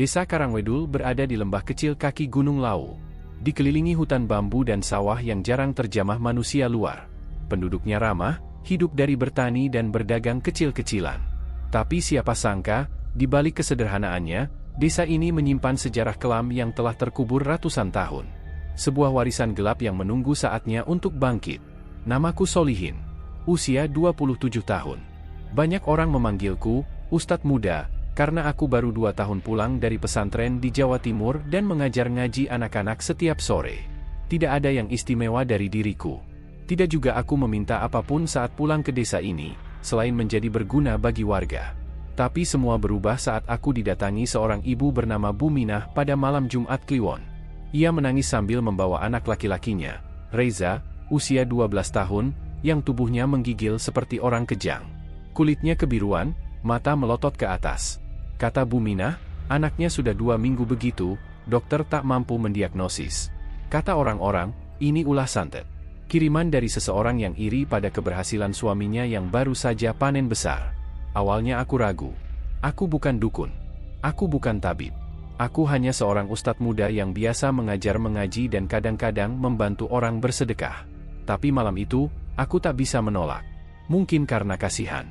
Desa Karangwedul berada di lembah kecil kaki Gunung Lawu. Dikelilingi hutan bambu dan sawah yang jarang terjamah manusia luar. Penduduknya ramah, hidup dari bertani dan berdagang kecil-kecilan. Tapi siapa sangka, di balik kesederhanaannya, desa ini menyimpan sejarah kelam yang telah terkubur ratusan tahun. Sebuah warisan gelap yang menunggu saatnya untuk bangkit. Namaku Solihin. Usia 27 tahun. Banyak orang memanggilku Ustadz Muda, karena aku baru 2 tahun pulang dari pesantren di Jawa Timur dan mengajar ngaji anak-anak setiap sore. Tidak ada yang istimewa dari diriku. Tidak juga aku meminta apapun saat pulang ke desa ini, selain menjadi berguna bagi warga. Tapi semua berubah saat aku didatangi seorang ibu bernama Bu Minah pada malam Jumat Kliwon. Ia menangis sambil membawa anak laki-lakinya, Reza, usia 12 tahun, yang tubuhnya menggigil seperti orang kejang. Kulitnya kebiruan, mata melotot ke atas. Kata Bu Minah, anaknya sudah 2 minggu begitu, dokter tak mampu mendiagnosis. Kata orang-orang, ini ulah santet. Kiriman dari seseorang yang iri pada keberhasilan suaminya yang baru saja panen besar. Awalnya aku ragu. Aku bukan dukun. Aku bukan tabib. Aku hanya seorang ustadz muda yang biasa mengajar mengaji dan kadang-kadang membantu orang bersedekah. Tapi malam itu, aku tak bisa menolak. Mungkin karena kasihan.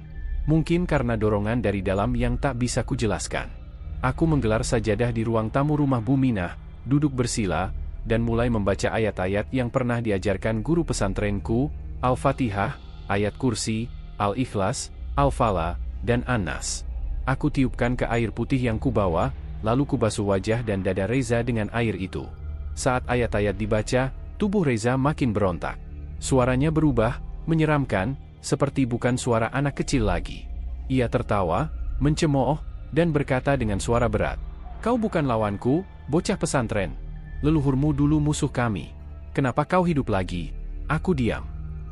Mungkin karena dorongan dari dalam yang tak bisa kujelaskan. Aku menggelar sajadah di ruang tamu rumah Bu Minah, duduk bersila, dan mulai membaca ayat-ayat yang pernah diajarkan guru pesantrenku, Al-Fatihah, Ayat Kursi, Al-Ikhlas, Al-Fala, dan An-Nas. Aku tiupkan ke air putih yang kubawa, lalu kubasuh wajah dan dada Reza dengan air itu. Saat ayat-ayat dibaca, tubuh Reza makin berontak. Suaranya berubah, menyeramkan, seperti bukan suara anak kecil lagi. Ia tertawa, mencemooh, dan berkata dengan suara berat, "Kau bukan lawanku, bocah pesantren. Leluhurmu dulu musuh kami. Kenapa kau hidup lagi?" Aku diam.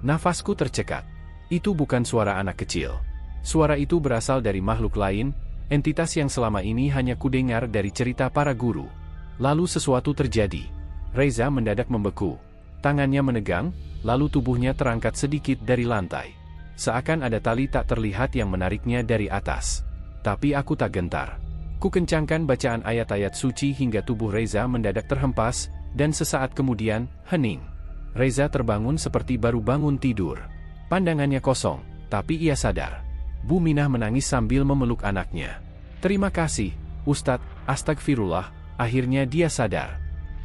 Nafasku tercekat. Itu bukan suara anak kecil. Suara itu berasal dari makhluk lain, entitas yang selama ini hanya kudengar dari cerita para guru. Lalu sesuatu terjadi. Reza mendadak membeku. Tangannya menegang, lalu tubuhnya terangkat sedikit dari lantai. Seakan ada tali tak terlihat yang menariknya dari atas. Tapi aku tak gentar. Ku kencangkan bacaan ayat-ayat suci hingga tubuh Reza mendadak terhempas, dan sesaat kemudian, hening. Reza terbangun seperti baru bangun tidur. Pandangannya kosong, tapi ia sadar. Bu Minah menangis sambil memeluk anaknya. "Terima kasih, Ustadz, astagfirullah." Akhirnya dia sadar.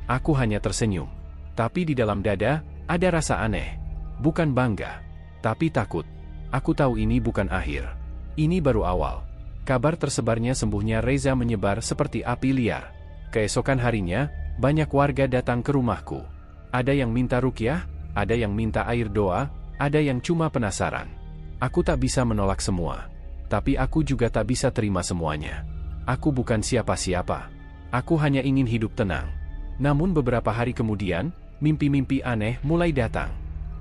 Aku hanya tersenyum. Tapi di dalam dada, ada rasa aneh. Bukan bangga, tapi takut. Aku tahu ini bukan akhir. Ini baru awal. Kabar tersebarnya sembuhnya Reza menyebar seperti api liar. Keesokan harinya, banyak warga datang ke rumahku. Ada yang minta ruqyah, ada yang minta air doa, ada yang cuma penasaran. Aku tak bisa menolak semua. Tapi aku juga tak bisa terima semuanya. Aku bukan siapa-siapa. Aku hanya ingin hidup tenang. Namun beberapa hari kemudian, mimpi-mimpi aneh mulai datang.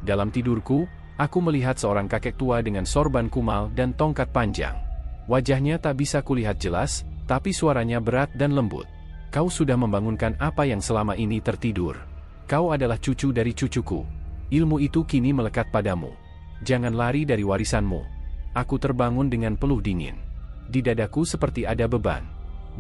Dalam tidurku, aku melihat seorang kakek tua dengan sorban kumal dan tongkat panjang. Wajahnya tak bisa kulihat jelas, tapi suaranya berat dan lembut. "Kau sudah membangunkan apa yang selama ini tertidur. Kau adalah cucu dari cucuku. Ilmu itu kini melekat padamu. Jangan lari dari warisanmu." Aku terbangun dengan peluh dingin. Di dadaku seperti ada beban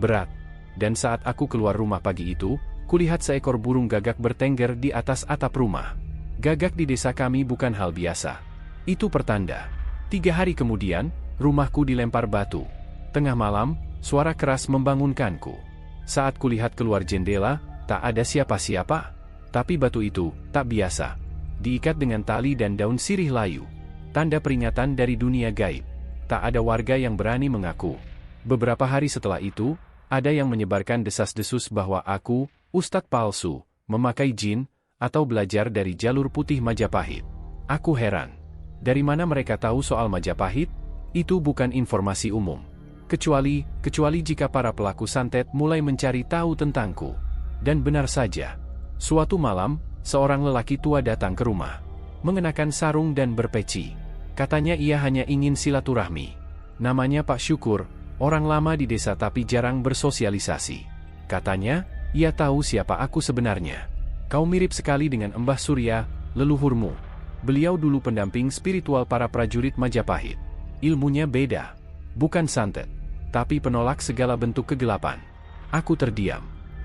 berat. Dan saat aku keluar rumah pagi itu, kulihat seekor burung gagak bertengger di atas atap rumah. Gagak di desa kami bukan hal biasa. Itu pertanda. 3 hari kemudian, rumahku dilempar batu. Tengah malam, suara keras membangunkanku. Saat kulihat keluar jendela, tak ada siapa-siapa. Tapi batu itu tak biasa. Diikat dengan tali dan daun sirih layu. Tanda peringatan dari dunia gaib. Tak ada warga yang berani mengaku. Beberapa hari setelah itu, ada yang menyebarkan desas-desus bahwa aku, ustadz palsu, memakai jin, atau belajar dari jalur putih Majapahit. Aku heran. Dari mana mereka tahu soal Majapahit? Itu bukan informasi umum. Kecuali jika para pelaku santet mulai mencari tahu tentangku. Dan benar saja. Suatu malam, seorang lelaki tua datang ke rumah. Mengenakan sarung dan berpeci. Katanya ia hanya ingin silaturahmi. Namanya Pak Syukur, orang lama di desa tapi jarang bersosialisasi. Katanya, ia tahu siapa aku sebenarnya. "Kau mirip sekali dengan Mbah Surya, leluhurmu. Beliau dulu pendamping spiritual para prajurit Majapahit. Ilmunya beda. Bukan santet, tapi penolak segala bentuk kegelapan. Aku terdiam.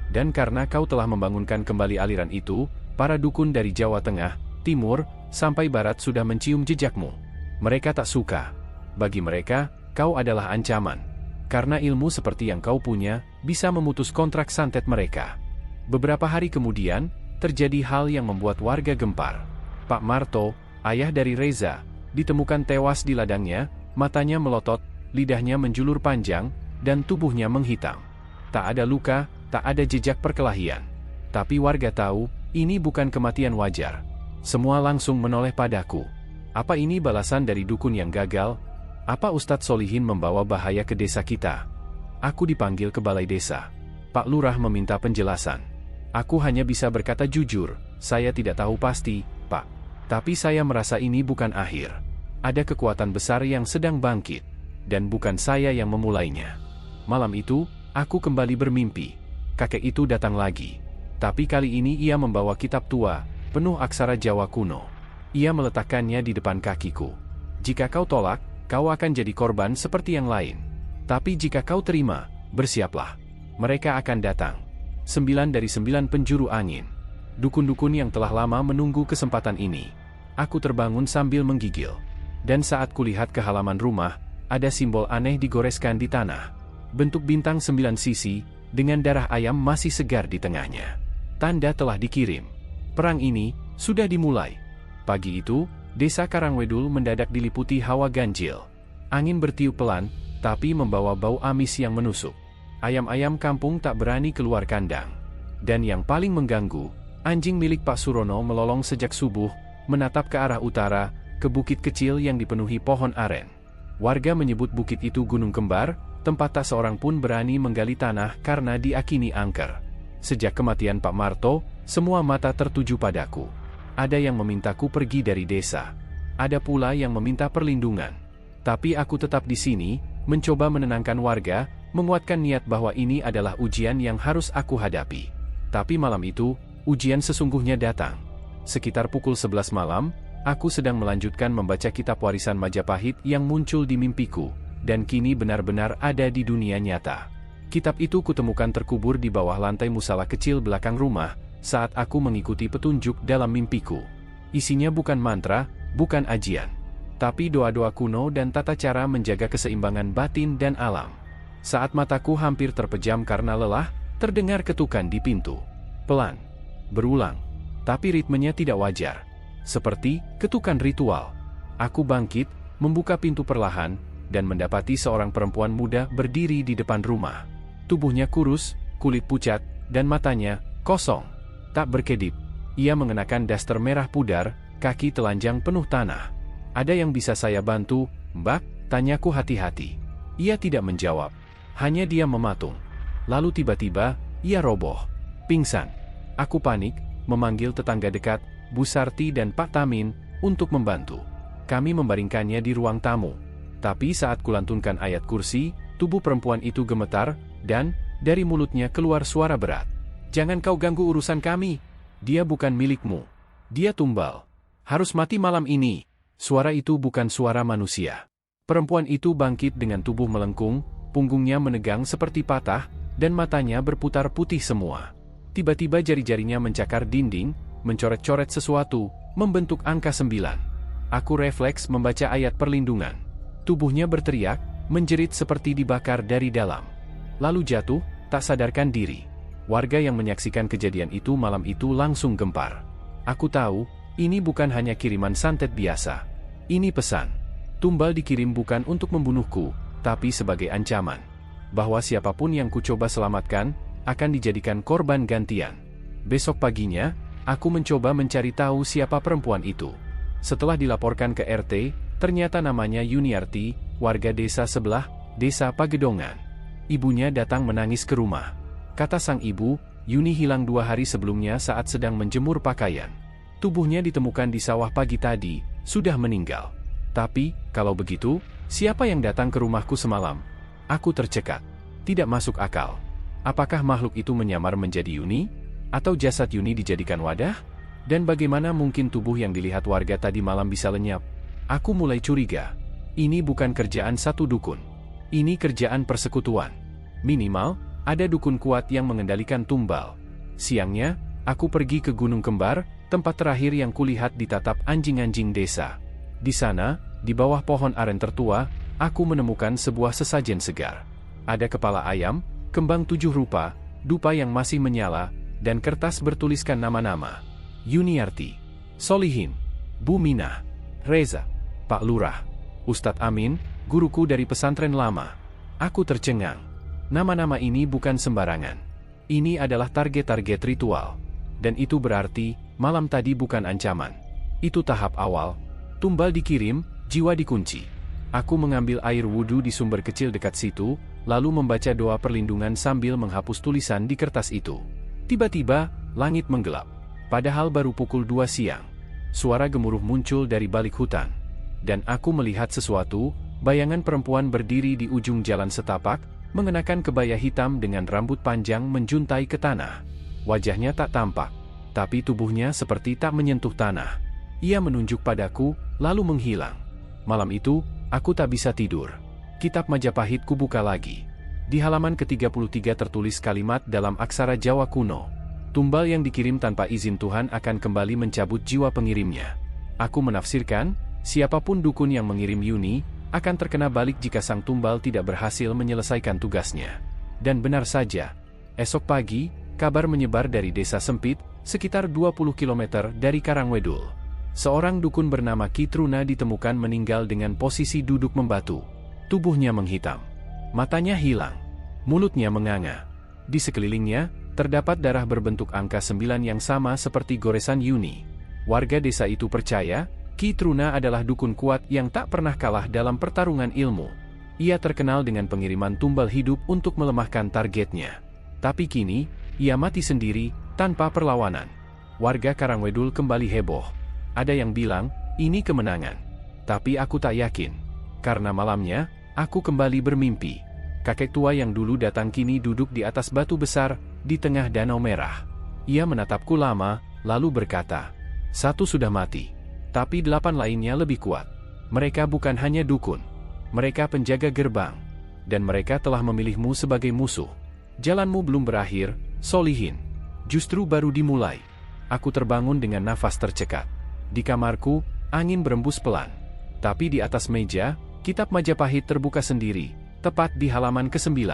Dan karena kau telah membangunkan kembali aliran itu, para dukun dari Jawa Tengah, Timur, sampai Barat sudah mencium jejakmu. Mereka tak suka. Bagi mereka, kau adalah ancaman. Karena ilmu seperti yang kau punya, bisa memutus kontrak santet mereka. Beberapa hari kemudian, terjadi hal yang membuat warga gempar. Pak Marto, ayah dari Reza, ditemukan tewas di ladangnya, matanya melotot, lidahnya menjulur panjang, dan tubuhnya menghitam. Tak ada luka, tak ada jejak perkelahian. Tapi warga tahu, ini bukan kematian wajar. Semua langsung menoleh padaku. Apa ini balasan dari dukun yang gagal? Apa Ustadz Solihin membawa bahaya ke desa kita? Aku dipanggil ke balai desa. Pak Lurah meminta penjelasan. Aku hanya bisa berkata jujur, saya tidak tahu pasti, Pak. Tapi saya merasa ini bukan akhir. Ada kekuatan besar yang sedang bangkit. Dan bukan saya yang memulainya. Malam itu, aku kembali bermimpi. Kakek itu datang lagi. Tapi kali ini ia membawa kitab tua, penuh aksara Jawa kuno. Ia meletakkannya di depan kakiku. Jika kau tolak, kau akan jadi korban seperti yang lain. Tapi jika kau terima, bersiaplah. Mereka akan datang. 9 dari 9 penjuru angin. Dukun-dukun yang telah lama menunggu kesempatan ini. Aku terbangun sambil menggigil. Dan saat kulihat ke halaman rumah, ada simbol aneh digoreskan di tanah. Bentuk bintang 9 sisi, dengan darah ayam masih segar di tengahnya. Tanda telah dikirim. Perang ini sudah dimulai. Pagi itu, desa Karangwedul mendadak diliputi hawa ganjil. Angin bertiup pelan, tapi membawa bau amis yang menusuk. Ayam-ayam kampung tak berani keluar kandang. Dan yang paling mengganggu, anjing milik Pak Surono melolong sejak subuh, menatap ke arah utara, ke bukit kecil yang dipenuhi pohon aren. Warga menyebut bukit itu Gunung Kembar, tempat tak seorang pun berani menggali tanah karena diakini angker. Sejak kematian Pak Marto, semua mata tertuju padaku. Ada yang memintaku pergi dari desa. Ada pula yang meminta perlindungan. Tapi aku tetap di sini, mencoba menenangkan warga, menguatkan niat bahwa ini adalah ujian yang harus aku hadapi. Tapi malam itu, ujian sesungguhnya datang. Sekitar pukul 11 malam, aku sedang melanjutkan membaca kitab warisan Majapahit yang muncul di mimpiku, dan kini benar-benar ada di dunia nyata. Kitab itu kutemukan terkubur di bawah lantai musala kecil belakang rumah, saat aku mengikuti petunjuk dalam mimpiku. Isinya bukan mantra, bukan ajian, tapi doa-doa kuno dan tata cara menjaga keseimbangan batin dan alam. Saat mataku hampir terpejam karena lelah, terdengar ketukan di pintu. Pelan, berulang, tapi ritmenya tidak wajar. Seperti ketukan ritual. Aku bangkit, membuka pintu perlahan, dan mendapati seorang perempuan muda berdiri di depan rumah. Tubuhnya kurus, kulit pucat, dan matanya kosong. Tak berkedip. Ia mengenakan daster merah pudar, kaki telanjang penuh tanah. Ada yang bisa saya bantu, Mbak? Tanyaku hati-hati. Ia tidak menjawab. Hanya dia mematung. Lalu tiba-tiba, ia roboh. Pingsan. Aku panik, memanggil tetangga dekat, Bu Sarti dan Pak Tamin, untuk membantu. Kami membaringkannya di ruang tamu. Tapi saat kulantunkan ayat kursi, tubuh perempuan itu gemetar, dan, dari mulutnya keluar suara berat. Jangan kau ganggu urusan kami. Dia bukan milikmu. Dia tumbal. Harus mati malam ini. Suara itu bukan suara manusia. Perempuan itu bangkit dengan tubuh melengkung, punggungnya menegang seperti patah, dan matanya berputar putih semua. Tiba-tiba jari-jarinya mencakar dinding, mencoret-coret sesuatu, membentuk angka 9. Aku refleks membaca ayat perlindungan. Tubuhnya berteriak, menjerit seperti dibakar dari dalam. Lalu jatuh, tak sadarkan diri. Warga yang menyaksikan kejadian itu malam itu langsung gempar. Aku tahu, ini bukan hanya kiriman santet biasa. Ini pesan. Tumbal dikirim bukan untuk membunuhku, tapi sebagai ancaman. Bahwa siapapun yang kucoba selamatkan, akan dijadikan korban gantian. Besok paginya, aku mencoba mencari tahu siapa perempuan itu. Setelah dilaporkan ke RT, ternyata namanya Yuniarti, warga desa sebelah, desa Pagedongan. Ibunya datang menangis ke rumah. Kata sang ibu, Yuni hilang 2 hari sebelumnya saat sedang menjemur pakaian. Tubuhnya ditemukan di sawah pagi tadi, sudah meninggal. Tapi, kalau begitu, siapa yang datang ke rumahku semalam? Aku tercekat. Tidak masuk akal. Apakah makhluk itu menyamar menjadi Yuni? Atau jasad Yuni dijadikan wadah? Dan bagaimana mungkin tubuh yang dilihat warga tadi malam bisa lenyap? Aku mulai curiga. Ini bukan kerjaan satu dukun. Ini kerjaan persekutuan. Minimal, Ada dukun kuat yang mengendalikan tumbal. Siangnya, aku pergi ke Gunung Kembar, tempat terakhir yang kulihat ditatap anjing-anjing desa. Di sana, di bawah pohon aren tertua, aku menemukan sebuah sesajen segar. Ada kepala ayam, kembang 7 rupa, dupa yang masih menyala, dan kertas bertuliskan nama-nama. Yuniarti, Solihin, Bu Minah, Reza, Pak Lurah, Ustadz Amin, guruku dari pesantren lama. Aku tercengang. Nama-nama ini bukan sembarangan. Ini adalah target-target ritual. Dan itu berarti, malam tadi bukan ancaman. Itu tahap awal. Tumbal dikirim, jiwa dikunci. Aku mengambil air wudhu di sumber kecil dekat situ, lalu membaca doa perlindungan sambil menghapus tulisan di kertas itu. Tiba-tiba, langit menggelap. Padahal baru pukul 2 siang. Suara gemuruh muncul dari balik hutan. Dan aku melihat sesuatu, bayangan perempuan berdiri di ujung jalan setapak, mengenakan kebaya hitam dengan rambut panjang menjuntai ke tanah. Wajahnya tak tampak, tapi tubuhnya seperti tak menyentuh tanah. Ia menunjuk padaku, lalu menghilang. Malam itu, aku tak bisa tidur. Kitab Majapahit kubuka lagi. Di halaman ke-33 tertulis kalimat dalam aksara Jawa kuno. Tumbal yang dikirim tanpa izin Tuhan akan kembali mencabut jiwa pengirimnya. Aku menafsirkan, siapapun dukun yang mengirim Yuni, akan terkena balik jika sang tumbal tidak berhasil menyelesaikan tugasnya. Dan benar saja. Esok pagi, kabar menyebar dari desa sempit, sekitar 20 km dari Karangwedul. Seorang dukun bernama Ki Truna ditemukan meninggal dengan posisi duduk membatu. Tubuhnya menghitam. Matanya hilang. Mulutnya menganga. Di sekelilingnya, terdapat darah berbentuk angka 9 yang sama seperti goresan Yuni. Warga desa itu percaya, Ki Truna adalah dukun kuat yang tak pernah kalah dalam pertarungan ilmu. Ia terkenal dengan pengiriman tumbal hidup untuk melemahkan targetnya. Tapi kini, ia mati sendiri, tanpa perlawanan. Warga Karangwedul kembali heboh. Ada yang bilang, ini kemenangan. Tapi aku tak yakin. Karena malamnya, aku kembali bermimpi. Kakek tua yang dulu datang kini duduk di atas batu besar, di tengah danau merah. Ia menatapku lama, lalu berkata, 1 sudah mati. Tapi 8 lainnya lebih kuat. Mereka bukan hanya dukun. Mereka penjaga gerbang. Dan mereka telah memilihmu sebagai musuh. Jalanmu belum berakhir, Solihin. Justru baru dimulai. Aku terbangun dengan nafas tercekat. Di kamarku, angin berembus pelan. Tapi di atas meja, kitab Majapahit terbuka sendiri, tepat di halaman ke-9.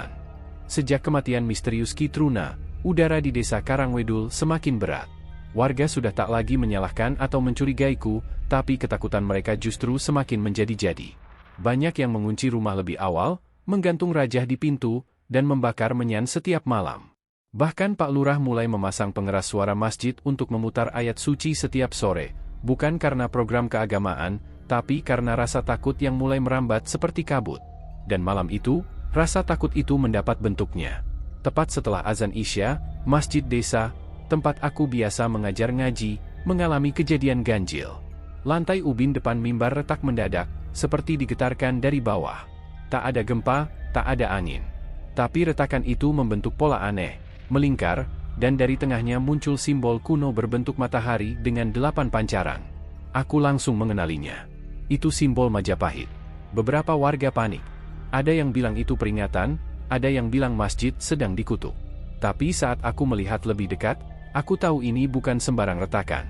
Sejak kematian misterius Ki Truna, udara di desa Karangwedul semakin berat. Warga sudah tak lagi menyalahkan atau mencurigaiku, tapi ketakutan mereka justru semakin menjadi-jadi. Banyak yang mengunci rumah lebih awal, menggantung rajah di pintu, dan membakar menyan setiap malam. Bahkan Pak Lurah mulai memasang pengeras suara masjid untuk memutar ayat suci setiap sore, bukan karena program keagamaan, tapi karena rasa takut yang mulai merambat seperti kabut. Dan malam itu, rasa takut itu mendapat bentuknya. Tepat setelah azan Isya, masjid desa, tempat aku biasa mengajar ngaji, mengalami kejadian ganjil. Lantai ubin depan mimbar retak mendadak, seperti digetarkan dari bawah. Tak ada gempa, tak ada angin. Tapi retakan itu membentuk pola aneh, melingkar, dan dari tengahnya muncul simbol kuno berbentuk matahari dengan 8 pancaran. Aku langsung mengenalinya. Itu simbol Majapahit. Beberapa warga panik. Ada yang bilang itu peringatan, ada yang bilang masjid sedang dikutuk. Tapi saat aku melihat lebih dekat, aku tahu ini bukan sembarang retakan.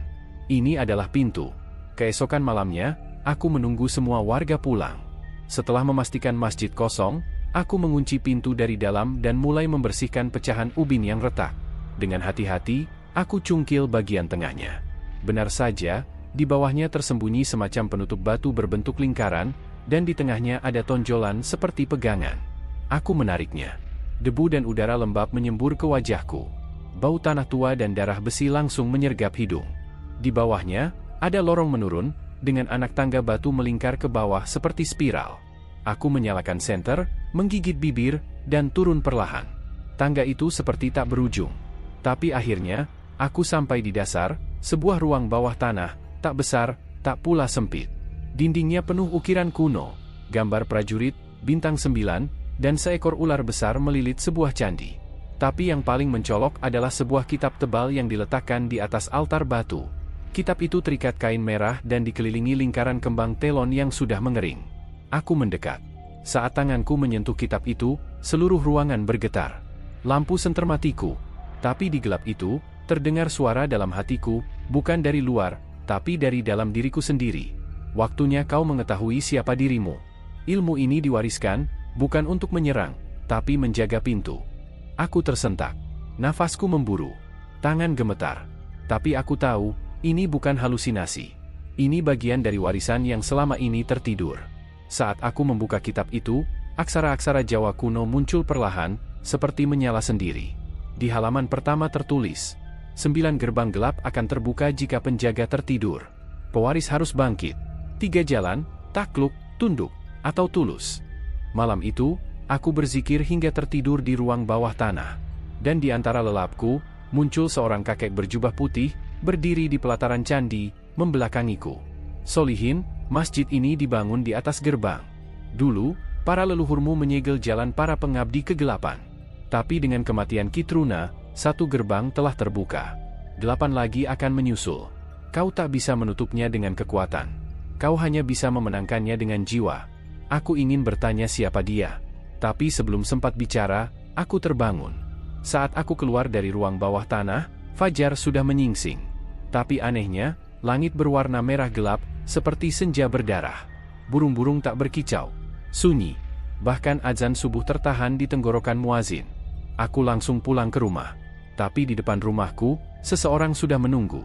Ini adalah pintu. Keesokan malamnya, aku menunggu semua warga pulang. Setelah memastikan masjid kosong, aku mengunci pintu dari dalam dan mulai membersihkan pecahan ubin yang retak. Dengan hati-hati, aku cungkil bagian tengahnya. Benar saja, di bawahnya tersembunyi semacam penutup batu berbentuk lingkaran, dan di tengahnya ada tonjolan seperti pegangan. Aku menariknya. Debu dan udara lembab menyembur ke wajahku. Bau tanah tua dan darah besi langsung menyergap hidung. Di bawahnya, ada lorong menurun, dengan anak tangga batu melingkar ke bawah seperti spiral. Aku menyalakan senter, menggigit bibir, dan turun perlahan. Tangga itu seperti tak berujung. Tapi akhirnya, aku sampai di dasar, sebuah ruang bawah tanah, tak besar, tak pula sempit. Dindingnya penuh ukiran kuno, gambar prajurit, bintang 9, dan seekor ular besar melilit sebuah candi. Tapi yang paling mencolok adalah sebuah kitab tebal yang diletakkan di atas altar batu. Kitab itu terikat kain merah dan dikelilingi lingkaran kembang telon yang sudah mengering. Aku mendekat. Saat tanganku menyentuh kitab itu, seluruh ruangan bergetar. Lampu senter matiku. Tapi di gelap itu, terdengar suara dalam hatiku, bukan dari luar, tapi dari dalam diriku sendiri. Waktunya kau mengetahui siapa dirimu. Ilmu ini diwariskan, bukan untuk menyerang, tapi menjaga pintu. Aku tersentak. Nafasku memburu. Tangan gemetar. Tapi aku tahu, ini bukan halusinasi. Ini bagian dari warisan yang selama ini tertidur. Saat aku membuka kitab itu, aksara-aksara Jawa kuno muncul perlahan, seperti menyala sendiri. Di halaman pertama tertulis, 9 gerbang gelap akan terbuka jika penjaga tertidur. Pewaris harus bangkit. 3 jalan, takluk, tunduk, atau tulus. Malam itu, aku berzikir hingga tertidur di ruang bawah tanah. Dan di antara lelapku, muncul seorang kakek berjubah putih, berdiri di pelataran candi, membelakangiku. Solihin, masjid ini dibangun di atas gerbang. Dulu, para leluhurmu menyegel jalan para pengabdi kegelapan. Tapi dengan kematian Kitruna, 1 gerbang telah terbuka. 8 lagi akan menyusul. Kau tak bisa menutupnya dengan kekuatan. Kau hanya bisa memenangkannya dengan jiwa. Aku ingin bertanya siapa dia. Tapi sebelum sempat bicara, aku terbangun. Saat aku keluar dari ruang bawah tanah, fajar sudah menyingsing. Tapi anehnya, langit berwarna merah gelap, seperti senja berdarah. Burung-burung tak berkicau. Sunyi. Bahkan azan subuh tertahan di tenggorokan muazin. Aku langsung pulang ke rumah. Tapi di depan rumahku, seseorang sudah menunggu.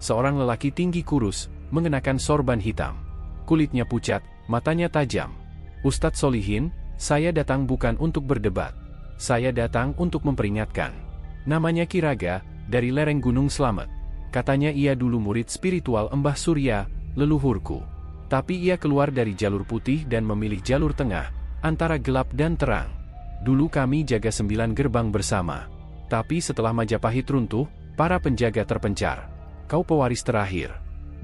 Seorang lelaki tinggi kurus, mengenakan sorban hitam. Kulitnya pucat, matanya tajam. Ustadz Solihin, saya datang bukan untuk berdebat. Saya datang untuk memperingatkan. Namanya Kiraga, dari lereng Gunung Slamet. Katanya ia dulu murid spiritual Mbah Surya, leluhurku. Tapi ia keluar dari jalur putih dan memilih jalur tengah, antara gelap dan terang. Dulu kami jaga 9 gerbang bersama. Tapi setelah Majapahit runtuh, para penjaga terpencar. Kau pewaris terakhir.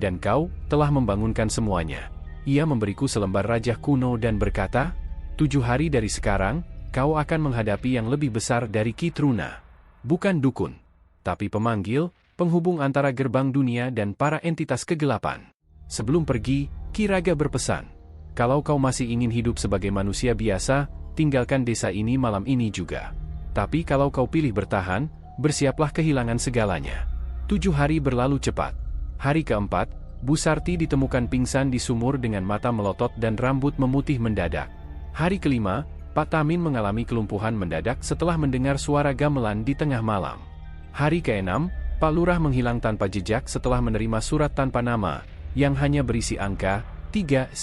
Dan kau telah membangunkan semuanya. Ia memberiku selembar rajah kuno dan berkata, 7 hari dari sekarang, kau akan menghadapi yang lebih besar dari Kitruna. Bukan dukun, tapi pemanggil, penghubung antara gerbang dunia dan para entitas kegelapan. Sebelum pergi, Kiraga berpesan, kalau kau masih ingin hidup sebagai manusia biasa, tinggalkan desa ini malam ini juga. Tapi kalau kau pilih bertahan, bersiaplah kehilangan segalanya. 7 hari berlalu cepat. Hari keempat, Bu Sarti ditemukan pingsan di sumur dengan mata melotot dan rambut memutih mendadak. Hari kelima, Pak Tamin mengalami kelumpuhan mendadak setelah mendengar suara gamelan di tengah malam. Hari keenam, Pak Lurah menghilang tanpa jejak setelah menerima surat tanpa nama, yang hanya berisi angka 39.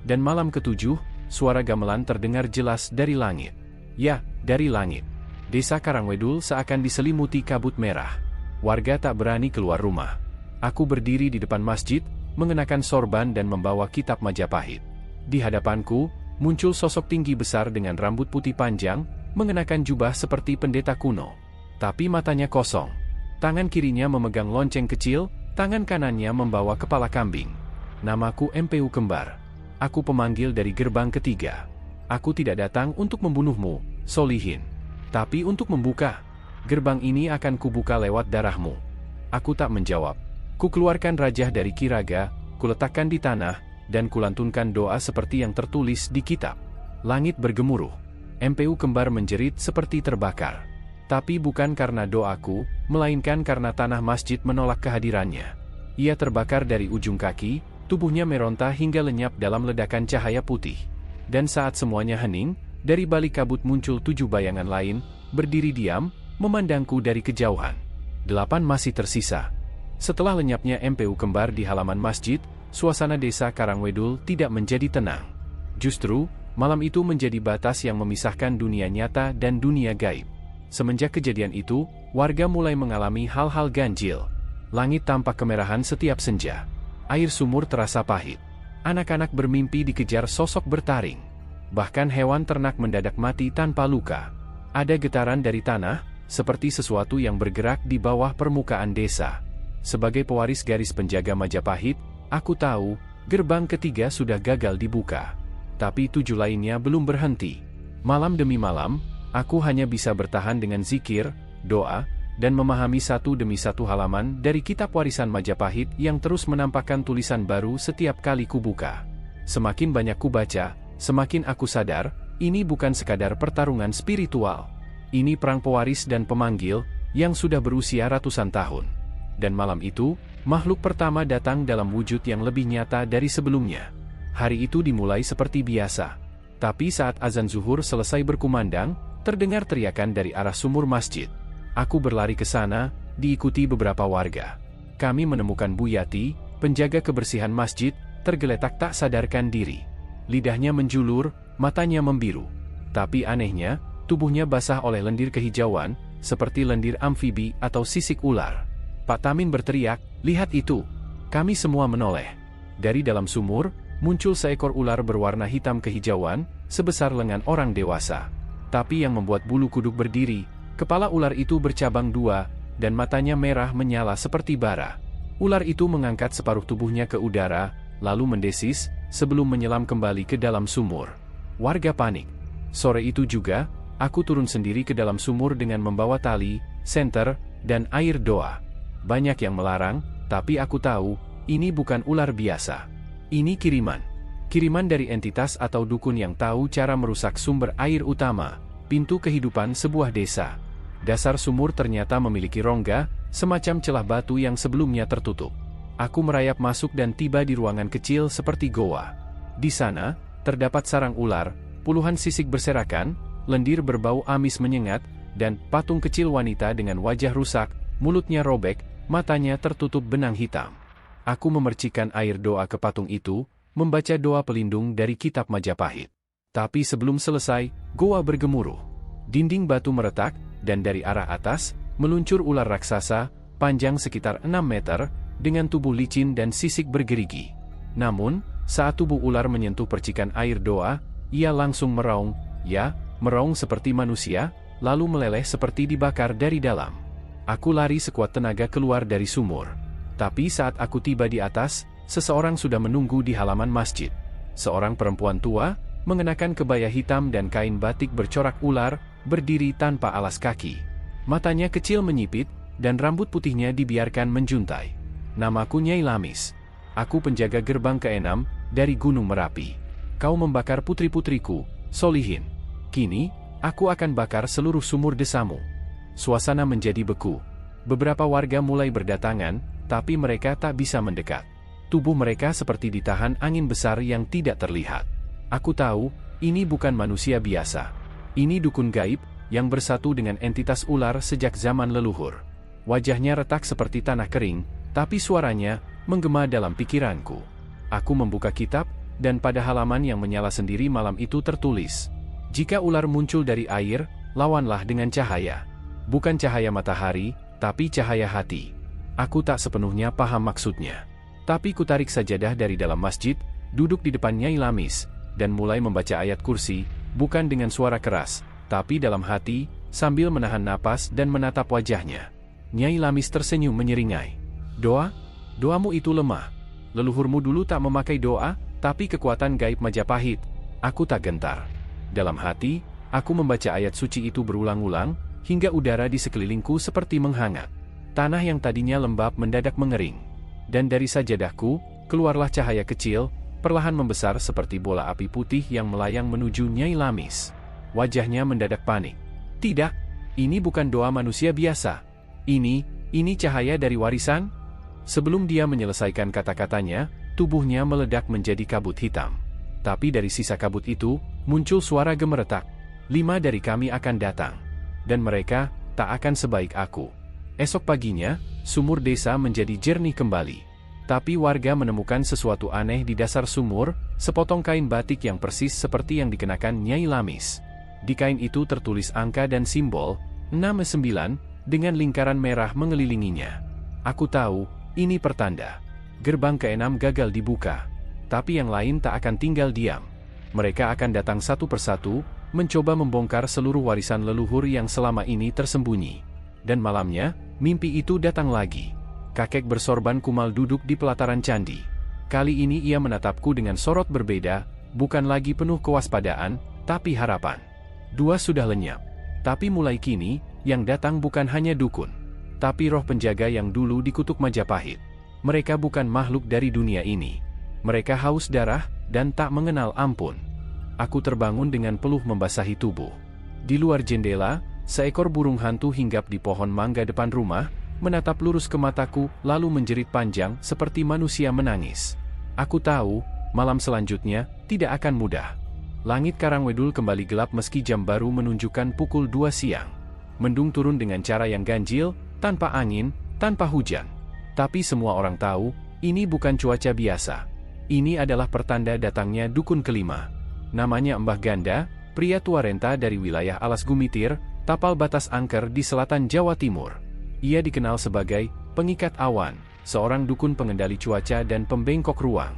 Dan malam ketujuh, suara gamelan terdengar jelas dari langit. Ya, dari langit. Desa Karangwedul seakan diselimuti kabut merah. Warga tak berani keluar rumah. Aku berdiri di depan masjid, mengenakan sorban dan membawa kitab Majapahit. Di hadapanku, muncul sosok tinggi besar dengan rambut putih panjang, mengenakan jubah seperti pendeta kuno. Tapi matanya kosong. Tangan kirinya memegang lonceng kecil, tangan kanannya membawa kepala kambing. Namaku MPU Kembar. Aku pemanggil dari gerbang ketiga. Aku tidak datang untuk membunuhmu, Solihin. Tapi untuk membuka. Gerbang ini akan kubuka lewat darahmu. Aku tak menjawab. Kukeluarkan rajah dari Kiraga, kuletakkan di tanah, dan kulantunkan doa seperti yang tertulis di kitab. Langit bergemuruh. MPU Kembar menjerit seperti terbakar. Tapi bukan karena doaku, melainkan karena tanah masjid menolak kehadirannya. Ia terbakar dari ujung kaki, tubuhnya meronta hingga lenyap dalam ledakan cahaya putih. Dan saat semuanya hening, dari balik kabut muncul 7 bayangan lain, berdiri diam, memandangku dari kejauhan. 8 masih tersisa. Setelah lenyapnya MPU Kembar di halaman masjid, suasana desa Karangwedul tidak menjadi tenang. Justru, malam itu menjadi batas yang memisahkan dunia nyata dan dunia gaib. Semenjak kejadian itu, warga mulai mengalami hal-hal ganjil. Langit tampak kemerahan setiap senja. Air sumur terasa pahit. Anak-anak bermimpi dikejar sosok bertaring. Bahkan hewan ternak mendadak mati tanpa luka. Ada getaran dari tanah, seperti sesuatu yang bergerak di bawah permukaan desa. Sebagai pewaris garis penjaga Majapahit, aku tahu, gerbang ketiga sudah gagal dibuka. Tapi 7 lainnya belum berhenti. Malam demi malam, aku hanya bisa bertahan dengan zikir, doa, dan memahami satu demi satu halaman dari kitab warisan Majapahit yang terus menampakkan tulisan baru setiap kali kubuka. Semakin banyak kubaca, semakin aku sadar, ini bukan sekadar pertarungan spiritual. Ini perang pewaris dan pemanggil, yang sudah berusia ratusan tahun. Dan malam itu, makhluk pertama datang dalam wujud yang lebih nyata dari sebelumnya. Hari itu dimulai seperti biasa. Tapi saat azan zuhur selesai berkumandang, terdengar teriakan dari arah sumur masjid. Aku berlari ke sana, diikuti beberapa warga. Kami menemukan Bu Yati, penjaga kebersihan masjid, tergeletak tak sadarkan diri. Lidahnya menjulur, matanya membiru. Tapi anehnya, tubuhnya basah oleh lendir kehijauan, seperti lendir amfibi atau sisik ular. Pak Tamin berteriak, "Lihat itu!" Kami semua menoleh. Dari dalam sumur, muncul seekor ular berwarna hitam kehijauan, sebesar lengan orang dewasa. Tapi yang membuat bulu kuduk berdiri, kepala ular itu bercabang dua, dan matanya merah menyala seperti bara. Ular itu mengangkat separuh tubuhnya ke udara, lalu mendesis, sebelum menyelam kembali ke dalam sumur. Warga panik. Sore itu juga, aku turun sendiri ke dalam sumur dengan membawa tali, senter, dan air doa. Banyak yang melarang, tapi aku tahu, ini bukan ular biasa. Ini kiriman. Kiriman dari entitas atau dukun yang tahu cara merusak sumber air utama, pintu kehidupan sebuah desa. Dasar sumur ternyata memiliki rongga, semacam celah batu yang sebelumnya tertutup. Aku merayap masuk dan tiba di ruangan kecil seperti goa. Di sana, terdapat sarang ular, puluhan sisik berserakan, lendir berbau amis menyengat, dan patung kecil wanita dengan wajah rusak, mulutnya robek, matanya tertutup benang hitam. Aku memercikan air doa ke patung itu, membaca doa pelindung dari kitab Majapahit. Tapi sebelum selesai, goa bergemuruh. Dinding batu meretak, dan dari arah atas, meluncur ular raksasa, panjang sekitar 6 meter, dengan tubuh licin dan sisik bergerigi. Namun, saat tubuh ular menyentuh percikan air doa, ia langsung meraung, meraung seperti manusia, lalu meleleh seperti dibakar dari dalam. Aku lari sekuat tenaga keluar dari sumur. Tapi saat aku tiba di atas, seseorang sudah menunggu di halaman masjid. Seorang perempuan tua, mengenakan kebaya hitam dan kain batik bercorak ular, berdiri tanpa alas kaki. Matanya kecil menyipit, dan rambut putihnya dibiarkan menjuntai. Namaku Nyai Lamis. Aku penjaga gerbang ke-6, dari Gunung Merapi. Kau membakar putri-putriku, Solihin. Kini, aku akan bakar seluruh sumur desamu. Suasana menjadi beku. Beberapa warga mulai berdatangan, tapi mereka tak bisa mendekat. Tubuh mereka seperti ditahan angin besar yang tidak terlihat. Aku tahu, ini bukan manusia biasa. Ini dukun gaib, yang bersatu dengan entitas ular sejak zaman leluhur. Wajahnya retak seperti tanah kering, tapi suaranya menggema dalam pikiranku. Aku membuka kitab, dan pada halaman yang menyala sendiri malam itu tertulis, "Jika ular muncul dari air, lawanlah dengan cahaya. Bukan cahaya matahari, tapi cahaya hati." Aku tak sepenuhnya paham maksudnya. Tapi kutarik sajadah dari dalam masjid, duduk di depan Nyai Lamis, dan mulai membaca ayat kursi, bukan dengan suara keras, tapi dalam hati, sambil menahan napas dan menatap wajahnya. Nyai Lamis tersenyum menyeringai. Doamu itu lemah. Leluhurmu dulu tak memakai doa, tapi kekuatan gaib Majapahit. Aku tak gentar. Dalam hati, aku membaca ayat suci itu berulang-ulang, hingga udara di sekelilingku seperti menghangat. Tanah yang tadinya lembab mendadak mengering. Dan dari sajadahku, keluarlah cahaya kecil, perlahan membesar seperti bola api putih yang melayang menuju Nyai Lamis. Wajahnya mendadak panik. Tidak, ini bukan doa manusia biasa. Ini cahaya dari warisan? Sebelum dia menyelesaikan kata-katanya, tubuhnya meledak menjadi kabut hitam. Tapi dari sisa kabut itu, muncul suara gemeretak. 5 dari kami akan datang. Dan mereka, tak akan sebaik aku. Esok paginya, sumur desa menjadi jernih kembali. Tapi warga menemukan sesuatu aneh di dasar sumur, sepotong kain batik yang persis seperti yang dikenakan Nyai Lamis. Di kain itu tertulis angka dan simbol, 69, dengan lingkaran merah mengelilinginya. Aku tahu, ini pertanda. Gerbang ke-6 gagal dibuka. Tapi yang lain tak akan tinggal diam. Mereka akan datang satu persatu, mencoba membongkar seluruh warisan leluhur yang selama ini tersembunyi. Dan malamnya, mimpi itu datang lagi. Kakek bersorban kumal duduk di pelataran candi. Kali ini ia menatapku dengan sorot berbeda, bukan lagi penuh kewaspadaan, tapi harapan. 2 sudah lenyap. Tapi mulai kini, yang datang bukan hanya dukun, tapi roh penjaga yang dulu dikutuk Majapahit. Mereka bukan makhluk dari dunia ini. Mereka haus darah, dan tak mengenal ampun. Aku terbangun dengan peluh membasahi tubuh. Di luar jendela, Seekor burung hantu hinggap di pohon mangga depan rumah, menatap lurus ke mataku, lalu menjerit panjang seperti manusia menangis. Aku tahu, malam selanjutnya tidak akan mudah. Langit Karangwedul kembali gelap meski jam baru menunjukkan pukul 2 siang. Mendung turun dengan cara yang ganjil, tanpa angin, tanpa hujan. Tapi semua orang tahu, ini bukan cuaca biasa. Ini adalah pertanda datangnya dukun kelima. Namanya Mbah Ganda, pria tua renta dari wilayah Alas Gumitir, tapal batas angker di selatan Jawa Timur. Ia dikenal sebagai pengikat awan, seorang dukun pengendali cuaca dan pembengkok ruang.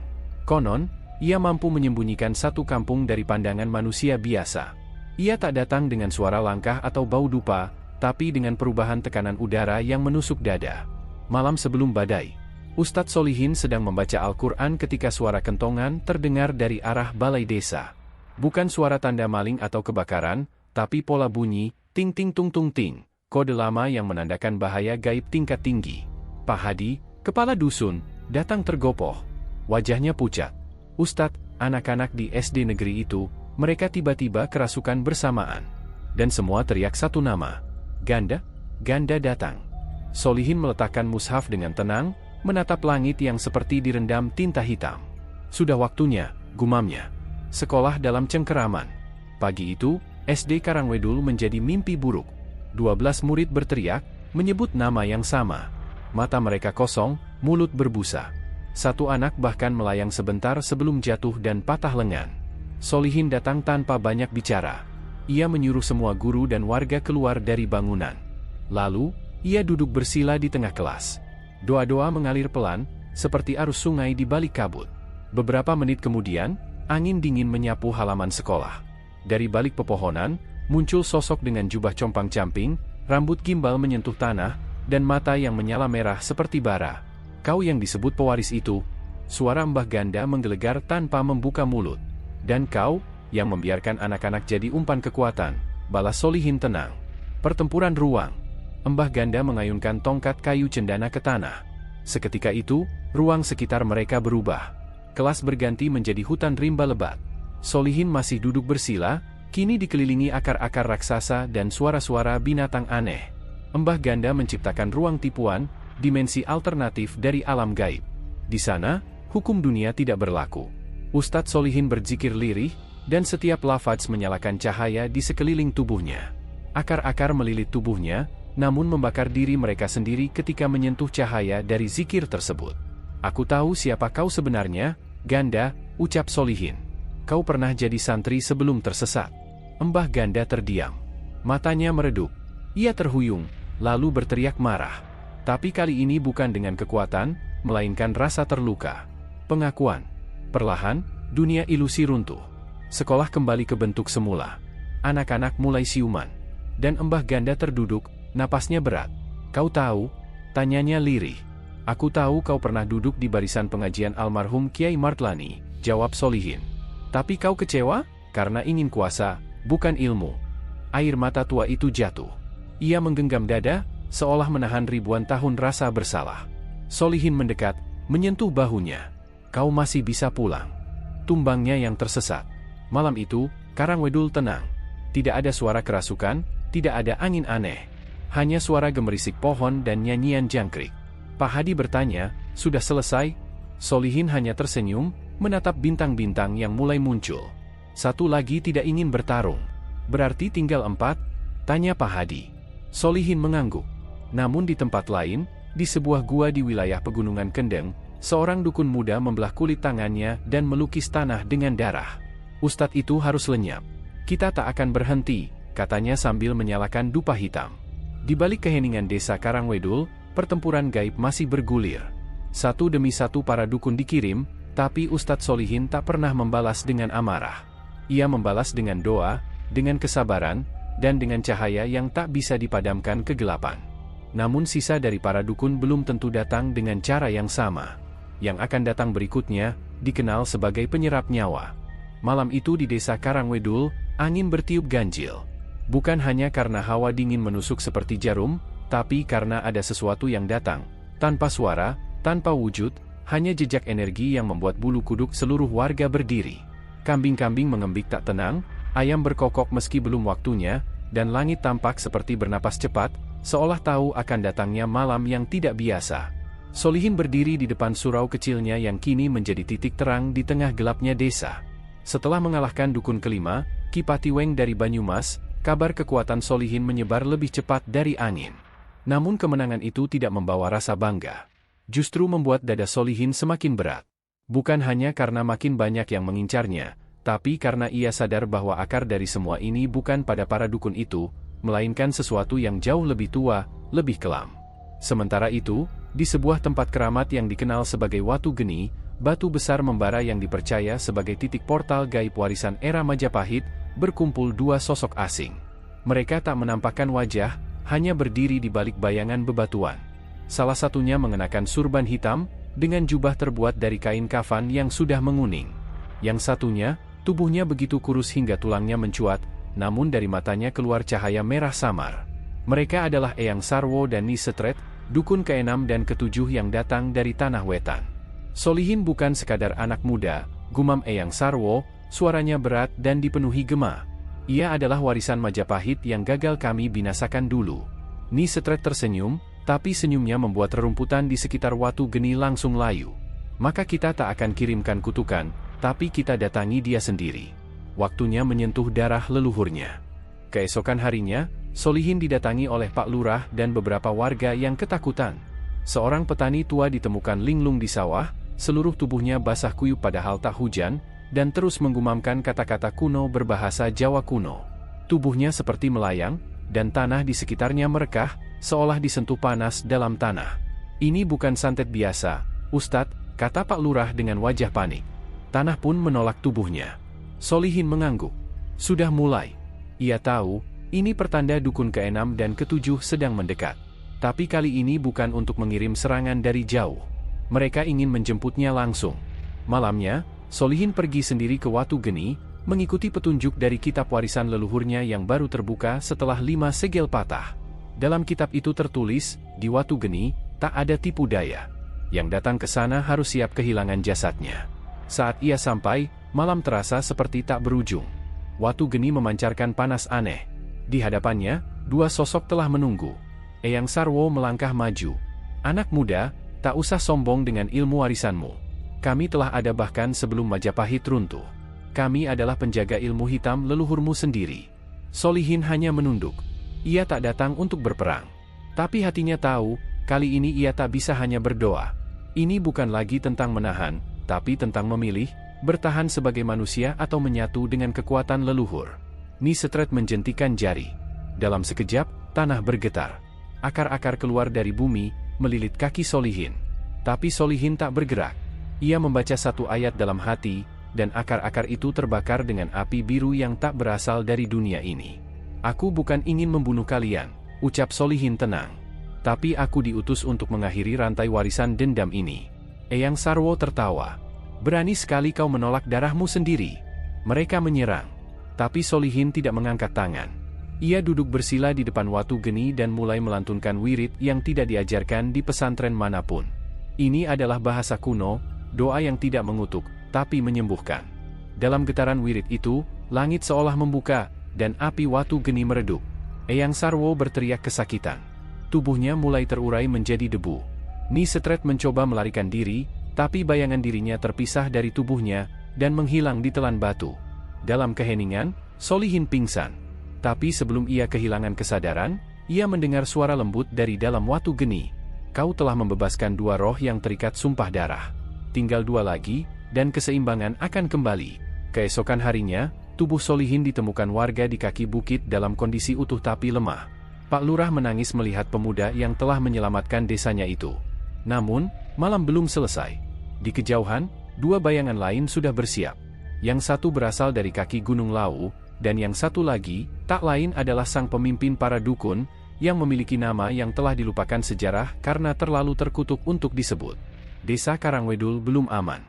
Konon, ia mampu menyembunyikan satu kampung dari pandangan manusia biasa. Ia tak datang dengan suara langkah atau bau dupa, tapi dengan perubahan tekanan udara yang menusuk dada. Malam sebelum badai, Ustadz Solihin sedang membaca Al-Quran ketika suara kentongan terdengar dari arah balai desa. Bukan suara tanda maling atau kebakaran, tapi pola bunyi, ting ting tung tung ting, kode lama yang menandakan bahaya gaib tingkat tinggi. Pak Hadi, kepala dusun, datang tergopoh. Wajahnya pucat. Ustadz, anak-anak di SD negeri itu, mereka tiba-tiba kerasukan bersamaan. Dan semua teriak satu nama. Ganda? Ganda datang. Solihin meletakkan mushaf dengan tenang, menatap langit yang seperti direndam tinta hitam. Sudah waktunya, gumamnya. Sekolah dalam cengkeraman. Pagi itu, SD Karangwedul menjadi mimpi buruk. 12 murid berteriak, menyebut nama yang sama. Mata mereka kosong, mulut berbusa. Satu anak bahkan melayang sebentar sebelum jatuh dan patah lengan. Solihin datang tanpa banyak bicara. Ia menyuruh semua guru dan warga keluar dari bangunan. Lalu, ia duduk bersila di tengah kelas. Doa-doa mengalir pelan, seperti arus sungai di balik kabut. Beberapa menit kemudian, angin dingin menyapu halaman sekolah. Dari balik pepohonan, muncul sosok dengan jubah compang-camping, rambut gimbal menyentuh tanah, dan mata yang menyala merah seperti bara. Kau yang disebut pewaris itu, suara Mbah Ganda menggelegar tanpa membuka mulut. Dan kau, yang membiarkan anak-anak jadi umpan kekuatan, balas Solihin tenang. Pertempuran ruang. Mbah Ganda mengayunkan tongkat kayu cendana ke tanah. Seketika itu, ruang sekitar mereka berubah. Kelas berganti menjadi hutan rimba lebat. Solihin masih duduk bersila, kini dikelilingi akar-akar raksasa dan suara-suara binatang aneh. Mbah Ganda menciptakan ruang tipuan, dimensi alternatif dari alam gaib. Di sana, hukum dunia tidak berlaku. Ustadz Solihin berzikir lirih, dan setiap lafaz menyalakan cahaya di sekeliling tubuhnya. Akar-akar melilit tubuhnya, namun membakar diri mereka sendiri ketika menyentuh cahaya dari zikir tersebut. Aku tahu siapa kau sebenarnya, Ganda, ucap Solihin. Kau pernah jadi santri sebelum tersesat. Mbah Ganda terdiam. Matanya meredup. Ia terhuyung, lalu berteriak marah. Tapi kali ini bukan dengan kekuatan, melainkan rasa terluka. Pengakuan. Perlahan, dunia ilusi runtuh. Sekolah kembali ke bentuk semula. Anak-anak mulai siuman. Dan Mbah Ganda terduduk, napasnya berat. Kau tahu? Tanyanya lirih. Aku tahu kau pernah duduk di barisan pengajian almarhum Kiai Martlani, jawab Solihin. Tapi kau kecewa? Karena ingin kuasa, bukan ilmu. Air mata tua itu jatuh. Ia menggenggam dada, seolah menahan ribuan tahun rasa bersalah. Solihin mendekat, menyentuh bahunya. Kau masih bisa pulang. Tumbangnya yang tersesat. Malam itu, Karangwedul tenang. Tidak ada suara kerasukan, tidak ada angin aneh. Hanya suara gemerisik pohon dan nyanyian jangkrik. Pak Hadi bertanya, sudah selesai? Solihin hanya tersenyum, menatap bintang-bintang yang mulai muncul. Satu lagi tidak ingin bertarung. Berarti tinggal 4? Tanya Pak Hadi. Solihin mengangguk. Namun di tempat lain, di sebuah gua di wilayah Pegunungan Kendeng, seorang dukun muda membelah kulit tangannya dan melukis tanah dengan darah. Ustadz itu harus lenyap. Kita tak akan berhenti, katanya sambil menyalakan dupa hitam. Di balik keheningan desa Karangwedul, pertempuran gaib masih bergulir. Satu demi satu para dukun dikirim, tapi Ustadz Solihin tak pernah membalas dengan amarah. Ia membalas dengan doa, dengan kesabaran, dan dengan cahaya yang tak bisa dipadamkan kegelapan. Namun sisa dari para dukun belum tentu datang dengan cara yang sama. Yang akan datang berikutnya, dikenal sebagai penyerap nyawa. Malam itu di desa Karangwedul, angin bertiup ganjil. Bukan hanya karena hawa dingin menusuk seperti jarum, tapi karena ada sesuatu yang datang, tanpa suara, tanpa wujud, hanya jejak energi yang membuat bulu kuduk seluruh warga berdiri. Kambing-kambing mengembik tak tenang, ayam berkokok meski belum waktunya, dan langit tampak seperti bernapas cepat, seolah tahu akan datangnya malam yang tidak biasa. Solihin berdiri di depan surau kecilnya yang kini menjadi titik terang di tengah gelapnya desa. Setelah mengalahkan dukun kelima, Ki Patiweng dari Banyumas, kabar kekuatan Solihin menyebar lebih cepat dari angin. Namun kemenangan itu tidak membawa rasa bangga. Justru membuat dada Solihin semakin berat. Bukan hanya karena makin banyak yang mengincarnya, tapi karena ia sadar bahwa akar dari semua ini bukan pada para dukun itu, melainkan sesuatu yang jauh lebih tua, lebih kelam. Sementara itu, di sebuah tempat keramat yang dikenal sebagai Watu Geni, batu besar membara yang dipercaya sebagai titik portal gaib warisan era Majapahit, berkumpul dua sosok asing. Mereka tak menampakkan wajah, hanya berdiri di balik bayangan bebatuan. Salah satunya mengenakan surban hitam, dengan jubah terbuat dari kain kafan yang sudah menguning. Yang satunya, tubuhnya begitu kurus hingga tulangnya mencuat, namun dari matanya keluar cahaya merah samar. Mereka adalah Eyang Sarwo dan Nyi Setret, dukun ke-6 dan ke-7 yang datang dari Tanah Wetan. Solihin bukan sekadar anak muda, gumam Eyang Sarwo, suaranya berat dan dipenuhi gema. Ia adalah warisan Majapahit yang gagal kami binasakan dulu. Nyi Setret tersenyum, tapi senyumnya membuat rerumputan di sekitar Watu Geni langsung layu. Maka kita tak akan kirimkan kutukan, tapi kita datangi dia sendiri. Waktunya menyentuh darah leluhurnya. Keesokan harinya, Solihin didatangi oleh Pak Lurah dan beberapa warga yang ketakutan. Seorang petani tua ditemukan linglung di sawah, seluruh tubuhnya basah kuyup padahal tak hujan, dan terus menggumamkan kata-kata kuno berbahasa Jawa kuno. Tubuhnya seperti melayang, dan tanah di sekitarnya merekah, seolah disentuh panas dalam tanah. Ini bukan santet biasa, Ustadz, kata Pak Lurah dengan wajah panik. Tanah pun menolak tubuhnya. Solihin mengangguk. Sudah mulai. Ia tahu, ini pertanda dukun ke-6 dan ke-7 sedang mendekat. Tapi kali ini bukan untuk mengirim serangan dari jauh. Mereka ingin menjemputnya langsung. Malamnya, Solihin pergi sendiri ke Watu Geni, mengikuti petunjuk dari kitab warisan leluhurnya yang baru terbuka setelah 5 segel patah. Dalam kitab itu tertulis, di Watu Geni, tak ada tipu daya. Yang datang ke sana harus siap kehilangan jasadnya. Saat ia sampai, malam terasa seperti tak berujung. Watu Geni memancarkan panas aneh. Di hadapannya, dua sosok telah menunggu. Eyang Sarwo melangkah maju. Anak muda, tak usah sombong dengan ilmu warisanmu. Kami telah ada bahkan sebelum Majapahit runtuh. Kami adalah penjaga ilmu hitam leluhurmu sendiri. Solihin hanya menunduk. Ia tak datang untuk berperang. Tapi hatinya tahu, kali ini ia tak bisa hanya berdoa. Ini bukan lagi tentang menahan, tapi tentang memilih, bertahan sebagai manusia atau menyatu dengan kekuatan leluhur. Nyi Setret menjentikan jari. Dalam sekejap, tanah bergetar. Akar-akar keluar dari bumi, melilit kaki Solihin. Tapi Solihin tak bergerak. Ia membaca satu ayat dalam hati, dan akar-akar itu terbakar dengan api biru yang tak berasal dari dunia ini. Aku bukan ingin membunuh kalian, ucap Solihin tenang. Tapi aku diutus untuk mengakhiri rantai warisan dendam ini. Eyang Sarwo tertawa. Berani sekali kau menolak darahmu sendiri. Mereka menyerang. Tapi Solihin tidak mengangkat tangan. Ia duduk bersila di depan Watu Geni dan mulai melantunkan wirid yang tidak diajarkan di pesantren manapun. Ini adalah bahasa kuno, doa yang tidak mengutuk, tapi menyembuhkan. Dalam getaran wirid itu, langit seolah membuka, dan api Watu Geni meredup. Eyang Sarwo berteriak kesakitan. Tubuhnya mulai terurai menjadi debu. Nyi Setret mencoba melarikan diri, tapi bayangan dirinya terpisah dari tubuhnya, dan menghilang di telan batu. Dalam keheningan, Solihin pingsan. Tapi sebelum ia kehilangan kesadaran, ia mendengar suara lembut dari dalam Watu Geni. Kau telah membebaskan dua roh yang terikat sumpah darah. Tinggal dua lagi, dan keseimbangan akan kembali. Keesokan harinya, tubuh Solihin ditemukan warga di kaki bukit dalam kondisi utuh tapi lemah. Pak Lurah menangis melihat pemuda yang telah menyelamatkan desanya itu. Namun, malam belum selesai. Di kejauhan, dua bayangan lain sudah bersiap. Yang satu berasal dari kaki Gunung Lawu, dan yang satu lagi, tak lain adalah sang pemimpin para dukun, yang memiliki nama yang telah dilupakan sejarah karena terlalu terkutuk untuk disebut. Desa Karangwedul belum aman.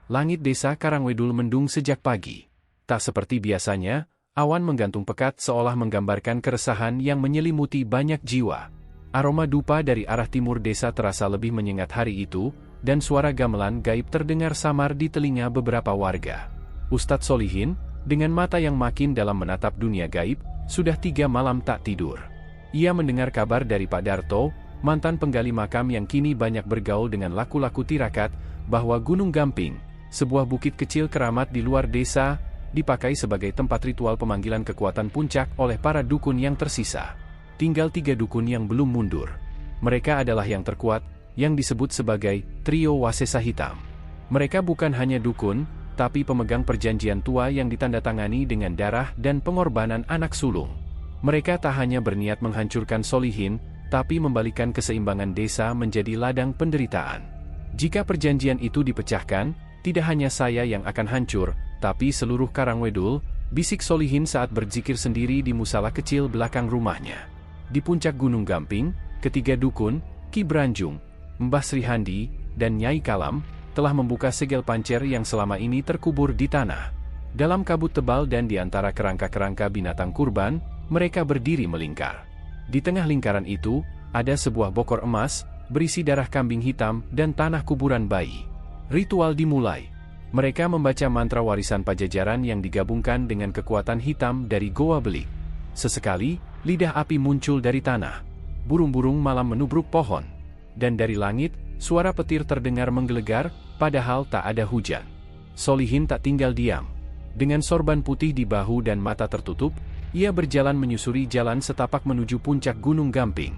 Langit desa Karangwedul mendung sejak pagi. Tak seperti biasanya, awan menggantung pekat seolah menggambarkan keresahan yang menyelimuti banyak jiwa. Aroma dupa dari arah timur desa terasa lebih menyengat hari itu, dan suara gamelan gaib terdengar samar di telinga beberapa warga. Ustadz Solihin, dengan mata yang makin dalam menatap dunia gaib, Sudah 3 malam tak tidur. Ia mendengar kabar dari Pak Darto, mantan penggali makam yang kini banyak bergaul dengan laku-laku tirakat, bahwa Gunung Gamping, sebuah bukit kecil keramat di luar desa, dipakai sebagai tempat ritual pemanggilan kekuatan puncak oleh para dukun yang tersisa. Tinggal 3 dukun yang belum mundur. Mereka adalah yang terkuat, yang disebut sebagai Trio Wasesa Hitam. Mereka bukan hanya dukun, tapi pemegang perjanjian tua yang ditandatangani dengan darah dan pengorbanan anak sulung. Mereka tak hanya berniat menghancurkan Solihin, tapi membalikan keseimbangan desa menjadi ladang penderitaan. Jika perjanjian itu dipecahkan, tidak hanya saya yang akan hancur, tapi seluruh Karangwedul, bisik Solihin saat berzikir sendiri di musala kecil belakang rumahnya. Di puncak Gunung Gamping, ketiga dukun, Ki Branjung, Mbah Srihandi, dan Nyai Kalam, telah membuka segel pancer yang selama ini terkubur di tanah. Dalam kabut tebal dan di antara kerangka-kerangka binatang kurban, mereka berdiri melingkar. Di tengah lingkaran itu, ada sebuah bokor emas, berisi darah kambing hitam dan tanah kuburan bayi. Ritual dimulai. Mereka membaca mantra warisan Pajajaran yang digabungkan dengan kekuatan hitam dari Goa Belik. Sesekali, lidah api muncul dari tanah. Burung-burung malam menubruk pohon. Dan dari langit, suara petir terdengar menggelegar, padahal tak ada hujan. Solihin tak tinggal diam. Dengan sorban putih di bahu dan mata tertutup, ia berjalan menyusuri jalan setapak menuju puncak Gunung Gamping.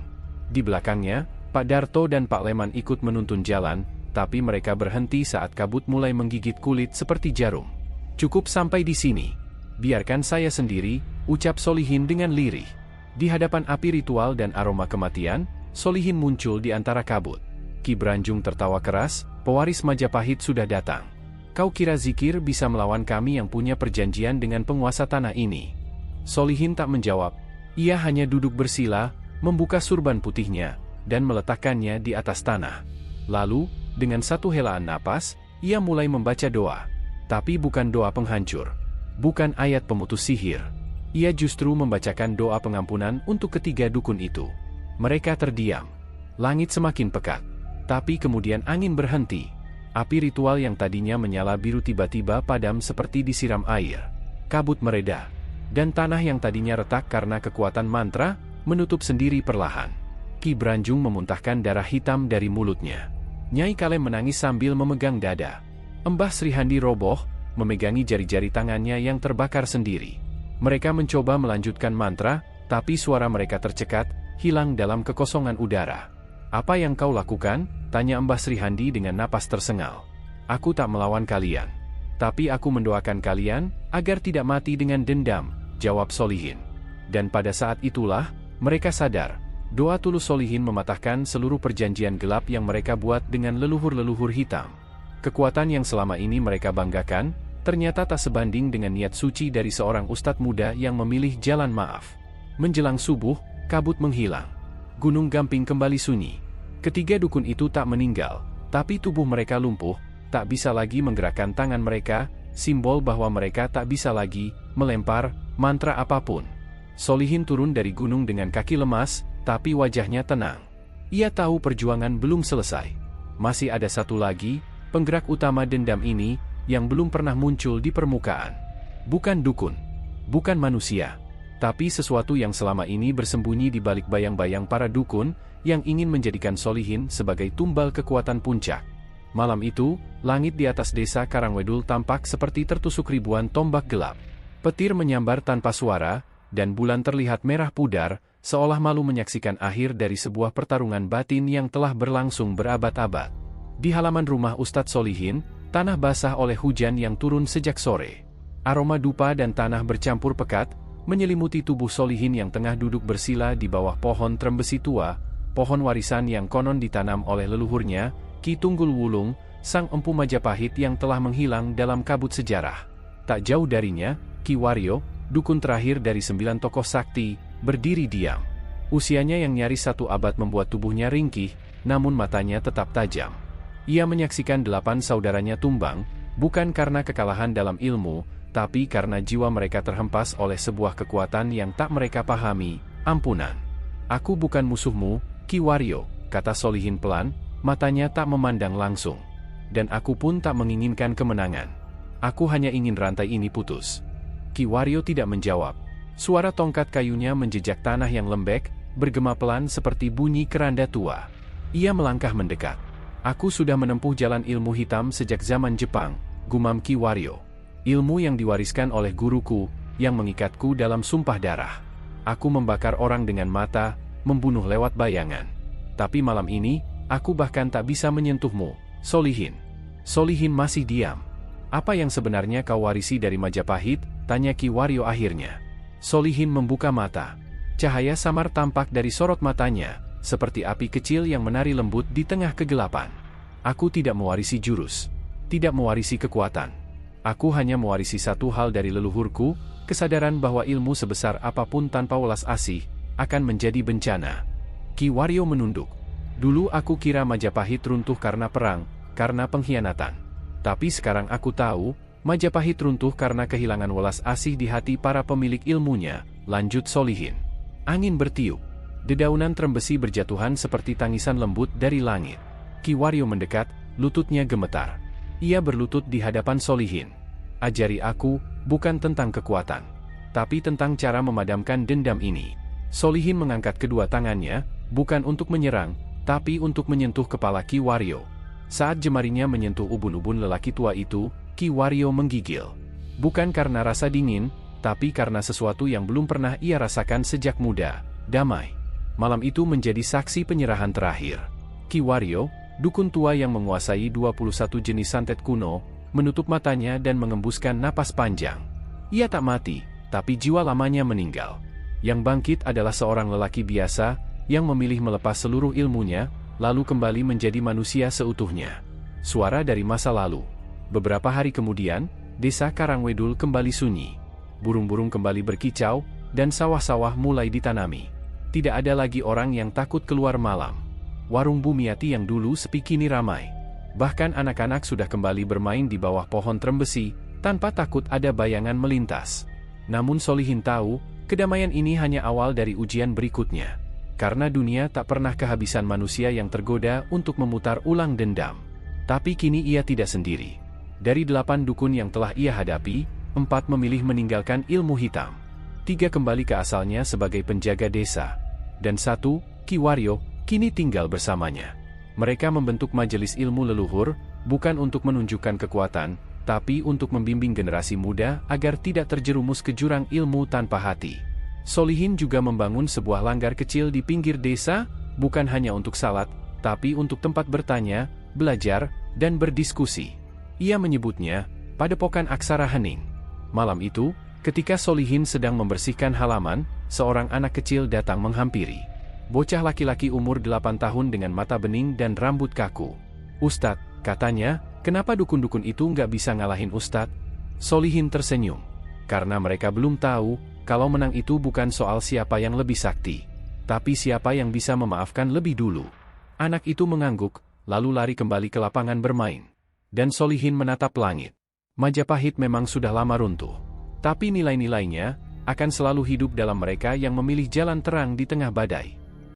Di belakangnya, Pak Darto dan Pak Leman ikut menuntun jalan, tapi mereka berhenti saat kabut mulai menggigit kulit seperti jarum. "Cukup sampai di sini. Biarkan saya sendiri," ucap Solihin dengan lirih. Di hadapan api ritual dan aroma kematian, Solihin muncul di antara kabut. Ki Branjung tertawa keras, "Pewaris Majapahit sudah datang. Kau kira zikir bisa melawan kami yang punya perjanjian dengan penguasa tanah ini?" Solihin tak menjawab. Ia hanya duduk bersila, membuka surban putihnya, dan meletakkannya di atas tanah. Lalu, dengan satu helaan napas, ia mulai membaca doa. Tapi bukan doa penghancur. Bukan ayat pemutus sihir. Ia justru membacakan doa pengampunan untuk ketiga dukun itu. Mereka terdiam. Langit semakin pekat. Tapi kemudian angin berhenti. Api ritual yang tadinya menyala biru tiba-tiba padam seperti disiram air. Kabut mereda. Dan tanah yang tadinya retak karena kekuatan mantra, menutup sendiri perlahan. Ki Branjung memuntahkan darah hitam dari mulutnya. Nyai Kalem menangis sambil memegang dada. Mbah Srihandi roboh, memegangi jari-jari tangannya yang terbakar sendiri. Mereka mencoba melanjutkan mantra, tapi suara mereka tercekat, hilang dalam kekosongan udara. "Apa yang kau lakukan?" tanya Mbah Srihandi dengan napas tersengal. "Aku tak melawan kalian. Tapi aku mendoakan kalian, agar tidak mati dengan dendam," jawab Solihin. Dan pada saat itulah, mereka sadar, doa tulus Solihin mematahkan seluruh perjanjian gelap yang mereka buat dengan leluhur-leluhur hitam. Kekuatan yang selama ini mereka banggakan, ternyata tak sebanding dengan niat suci dari seorang ustadz muda yang memilih jalan maaf. Menjelang subuh, kabut menghilang. Gunung Gamping kembali sunyi. Ketiga dukun itu tak meninggal, tapi tubuh mereka lumpuh, tak bisa lagi menggerakkan tangan mereka, simbol bahwa mereka tak bisa lagi melempar mantra apapun. Solihin turun dari gunung dengan kaki lemas, tapi wajahnya tenang. Ia tahu perjuangan belum selesai. Masih ada satu lagi, penggerak utama dendam ini, yang belum pernah muncul di permukaan. Bukan dukun, bukan manusia, tapi sesuatu yang selama ini bersembunyi di balik bayang-bayang para dukun, yang ingin menjadikan Solihin sebagai tumbal kekuatan puncak. Malam itu, langit di atas desa Karangwedul tampak seperti tertusuk ribuan tombak gelap. Petir menyambar tanpa suara, dan bulan terlihat merah pudar, seolah malu menyaksikan akhir dari sebuah pertarungan batin yang telah berlangsung berabad-abad. Di halaman rumah Ustadz Solihin, tanah basah oleh hujan yang turun sejak sore. Aroma dupa dan tanah bercampur pekat, menyelimuti tubuh Solihin yang tengah duduk bersila di bawah pohon trembesi tua, pohon warisan yang konon ditanam oleh leluhurnya, Ki Tunggul Wulung, sang empu Majapahit yang telah menghilang dalam kabut sejarah. Tak jauh darinya, Ki Waryo, dukun terakhir dari 9 tokoh sakti, berdiri diam. Usianya yang nyaris 1 abad membuat tubuhnya ringkih, namun matanya tetap tajam. Ia menyaksikan 8 saudaranya tumbang, bukan karena kekalahan dalam ilmu, tapi karena jiwa mereka terhempas oleh sebuah kekuatan yang tak mereka pahami, ampunan. "Aku bukan musuhmu, Ki Waryo," kata Solihin pelan, matanya tak memandang langsung. "Dan aku pun tak menginginkan kemenangan. Aku hanya ingin rantai ini putus." Ki Waryo tidak menjawab. Suara tongkat kayunya menjejak tanah yang lembek, bergema pelan seperti bunyi keranda tua. Ia melangkah mendekat. Aku sudah menempuh jalan ilmu hitam sejak zaman Jepang, gumam Ki Waryo. Ilmu yang diwariskan oleh guruku, yang mengikatku dalam sumpah darah. Aku membakar orang dengan mata, membunuh lewat bayangan. Tapi malam ini, aku bahkan tak bisa menyentuhmu, Solihin. Solihin masih diam. Apa yang sebenarnya kau warisi dari Majapahit? Tanya Ki Waryo akhirnya. Solihin membuka mata. Cahaya samar tampak dari sorot matanya, seperti api kecil yang menari lembut di tengah kegelapan. Aku tidak mewarisi jurus. Tidak mewarisi kekuatan. Aku hanya mewarisi satu hal dari leluhurku, kesadaran bahwa ilmu sebesar apapun tanpa welas asih, akan menjadi bencana. Ki Waryo menunduk. Dulu aku kira Majapahit runtuh karena perang, karena pengkhianatan. Tapi sekarang aku tahu, Majapahit runtuh karena kehilangan welas asih di hati para pemilik ilmunya, lanjut Solihin. Angin bertiup. Dedaunan trembesi berjatuhan seperti tangisan lembut dari langit. Ki Waryo mendekat, lututnya gemetar. Ia berlutut di hadapan Solihin. Ajari aku, bukan tentang kekuatan, tapi tentang cara memadamkan dendam ini. Solihin mengangkat kedua tangannya, bukan untuk menyerang, tapi untuk menyentuh kepala Ki Waryo. Saat jemarinya menyentuh ubun-ubun lelaki tua itu, Ki Waryo menggigil. Bukan karena rasa dingin, tapi karena sesuatu yang belum pernah ia rasakan sejak muda, damai. Malam itu menjadi saksi penyerahan terakhir. Ki Waryo, dukun tua yang menguasai 21 jenis santet kuno, menutup matanya dan mengembuskan napas panjang. Ia tak mati, tapi jiwa lamanya meninggal. Yang bangkit adalah seorang lelaki biasa, yang memilih melepas seluruh ilmunya, lalu kembali menjadi manusia seutuhnya. Suara dari masa lalu. Beberapa hari kemudian, desa Karangwedul kembali sunyi. Burung-burung kembali berkicau, dan sawah-sawah mulai ditanami. Tidak ada lagi orang yang takut keluar malam. Warung Bumiati yang dulu sepi kini ramai. Bahkan anak-anak sudah kembali bermain di bawah pohon trembesi, tanpa takut ada bayangan melintas. Namun Solihin tahu, kedamaian ini hanya awal dari ujian berikutnya. Karena dunia tak pernah kehabisan manusia yang tergoda untuk memutar ulang dendam. Tapi kini ia tidak sendiri. Dari 8 dukun yang telah ia hadapi, 4 memilih meninggalkan ilmu hitam. 3 kembali ke asalnya sebagai penjaga desa. Dan 1, Ki Waryo, kini tinggal bersamanya. Mereka membentuk majelis ilmu leluhur, bukan untuk menunjukkan kekuatan, tapi untuk membimbing generasi muda agar tidak terjerumus ke jurang ilmu tanpa hati. Solihin juga membangun sebuah langgar kecil di pinggir desa, bukan hanya untuk salat, tapi untuk tempat bertanya, belajar, dan berdiskusi. Ia menyebutnya, Padepokan Aksara Hening. Malam itu, ketika Solihin sedang membersihkan halaman, seorang anak kecil datang menghampiri. Bocah laki-laki umur 8 tahun dengan mata bening dan rambut kaku. "Ustadz," katanya, "kenapa dukun-dukun itu nggak bisa ngalahin Ustadz?" Solihin tersenyum. Karena mereka belum tahu, kalau menang itu bukan soal siapa yang lebih sakti, tapi siapa yang bisa memaafkan lebih dulu. Anak itu mengangguk, lalu lari kembali ke lapangan bermain. Dan Solihin menatap langit. Majapahit memang sudah lama runtuh. Tapi nilai-nilainya akan selalu hidup dalam mereka yang memilih jalan terang di tengah badai.